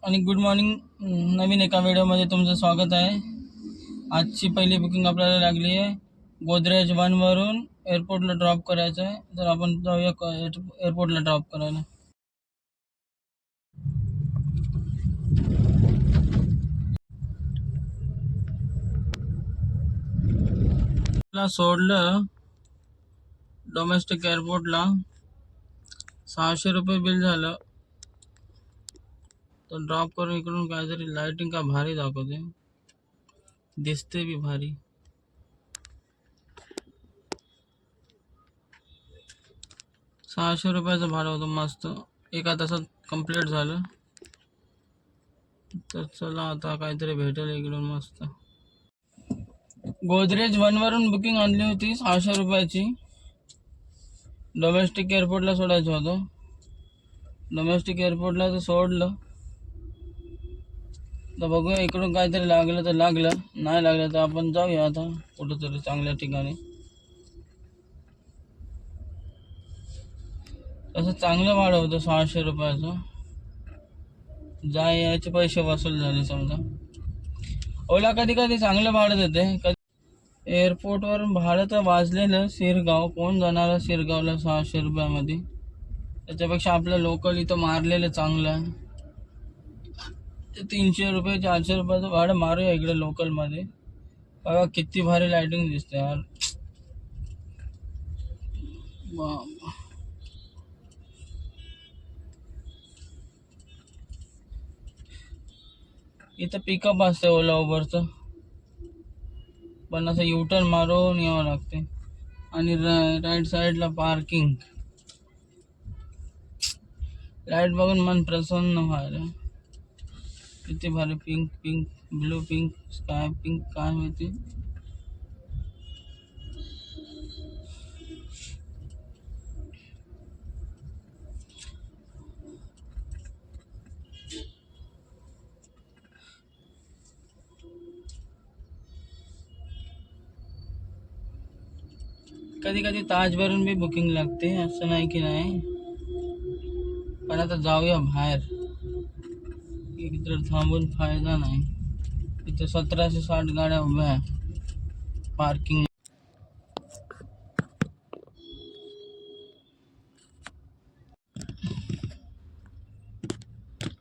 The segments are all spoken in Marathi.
आणि गुड मॉर्निंग. नवीन एका व्हिडिओमध्ये तुमचं स्वागत आहे. आजची पहिली बुकिंग आपल्याला लागली आहे. गोदरेज 1 वरून एअरपोर्टला ड्रॉप करायचं आहे. तर आपण जाऊया एअरपोर्टला ड्रॉप करायला. सोडलं डोमेस्टिक एअरपोर्टला, 600 रुपये बिल झालं. तर ड्रॉप करून इकडून काहीतरी लाइटिंग का भारी दाखवते, दिसते बी भारी. 600 रुपयाचं भाडं होतं. मस्त एका तासात कंप्लीट झालं. तर चला आता काहीतरी भेटेल इकडून मस्त. गोदरेज 1 वरून बुकिंग आणली होती 600 रुपयाची. डोमेस्टिक एअरपोर्टला सोडायचं होतं. डोमेस्टिक एअरपोर्टला तर सोडलं. तर बघूया इकडून काहीतरी लागलं तर लागलं, नाही लागलं तर आपण जाऊया आता कुठंतरी चांगल्या ठिकाणी. तसं चांगलं भाडं होतं 600 रुपयाचं. जाय याचे पैसे वसूल झाले समजा. ओला कधी कधी चांगलं भाडं देते. कधी एअरपोर्टवरून भाडं तर वाजलेलं शिरगाव. कोण जाणार शिरगावला 600 रुपयामध्ये? त्याच्यापेक्षा आपलं लोकल इथं मारलेलं चांगलं आहे. 300 रुपये 400 रुपयाचं भाडं मारूया इकडे लोकलमध्ये. बघा किती भारी लाइटिंग दिसते यार. इथं पिकअप असते ओला उबरचं, पण असं युटर्न मारून यावं लागते. आणि राईट साईडला पार्किंग. लाईट बघून मन प्रसन्न व्हायला. किती भारी pink pink, blue pink, sky pink, काय माहिती. कधी कधी ताजवरून बी बुकिंग लागते, असं नाही की नाही. पण आता जाऊया बाहेर, इकडे थांबून फायदा नाही. इथे 1760 गाड्या उभ्या आहे पार्किंग.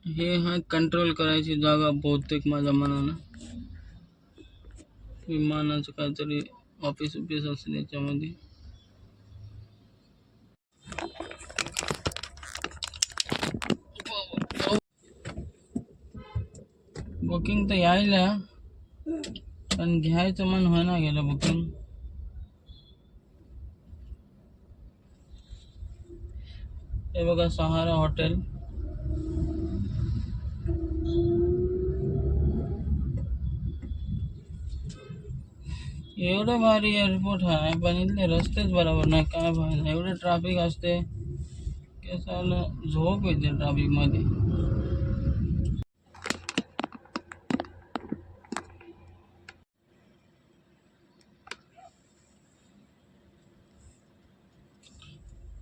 हे आहे कंट्रोल करायची जागा बहुतेक माझ्या मनानं. विमानाचं काहीतरी ऑफिस असेल याच्यामध्ये. बुकिंग तर यायला, पण घ्यायचं मन व्हायला गेलं बुकिंग. हे बघा सहारा हॉटेल. एवढं भारी एअरपोर्ट आहे, पण इथले रस्तेच बरोबर नाही. काय भारी एवढं ट्रॅफिक असते की सालं झोप येते ट्रॅफिक मध्ये.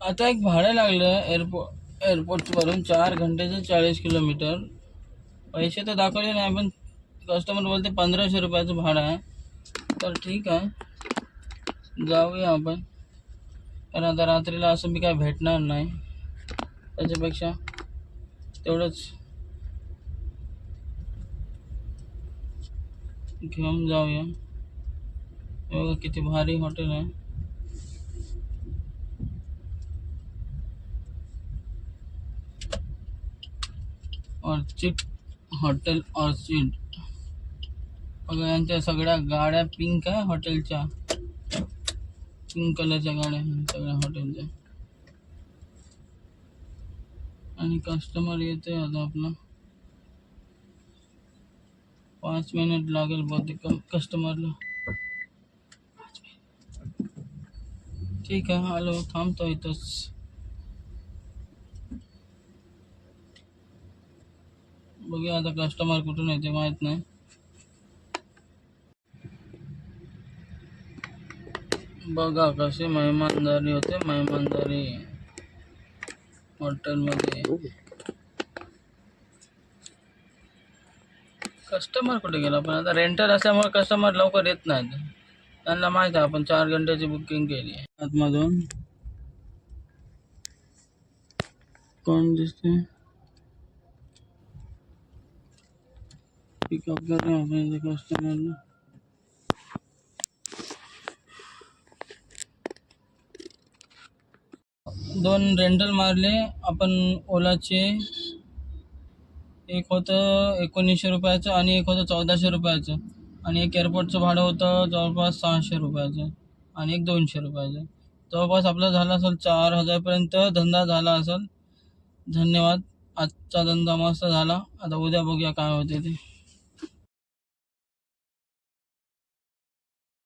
आता एक भाडं लागलं एअरपोर्ट वरून 4 घंटेचं 40 किलोमीटर. पैसे तर दाखवले नाही, पण कस्टमर बोलते 1500 रुपयाचं भाडं आहे. तर ठीक आहे, जाऊया आपण. कारण आता रात्रीला असं मी काय भेटणार नाही, त्याच्यापेक्षा तेवढंच घेऊन जाऊया. बघा किती भारी हॉटेल आहे. Orchid hotel, orchid. बघा यांच्या सगळ्या गाड्या पिंक आहे हॉटेलच्या. पिंक कलरच्या गाड्या सगळ्या हॉटेलच्या. आणि कस्टमर येते आता आपला. 5 मिनिट लागेल बहुतेक कस्टमरला. ठीक आहे, आलो, थांबतो इथंच. बघूया आता कस्टमर कुठून येते माहित नाही. बघा कशी मेहमानदारी होते, मेहमानदारी हॉटेलमध्ये. कस्टमर कुठे गेला? पण आता रेंटल असल्यामुळे कस्टमर लवकर येत नाहीत. त्यांना माहित आहे आपण 4 घंट्याची बुकिंग केली आहे. आतमधून कोण दिसते? पिकअप कर आपण कस्टमरला. दोन रेंटल मारले आपण ओलाचे. एक होतं 1900 रुपयाचं आणि एक होतं 1400 रुपयाचं. आणि एक एअरपोर्टचं भाडं होतं जवळपास 600 रुपयाचं आणि एक 200 रुपयाचं. जवळपास आपला झाला असेल 4000पर्यंत धंदा झाला असेल. धन्यवाद. आजचा धंदा मस्त झाला. आता उद्या बघूया काय होते ते.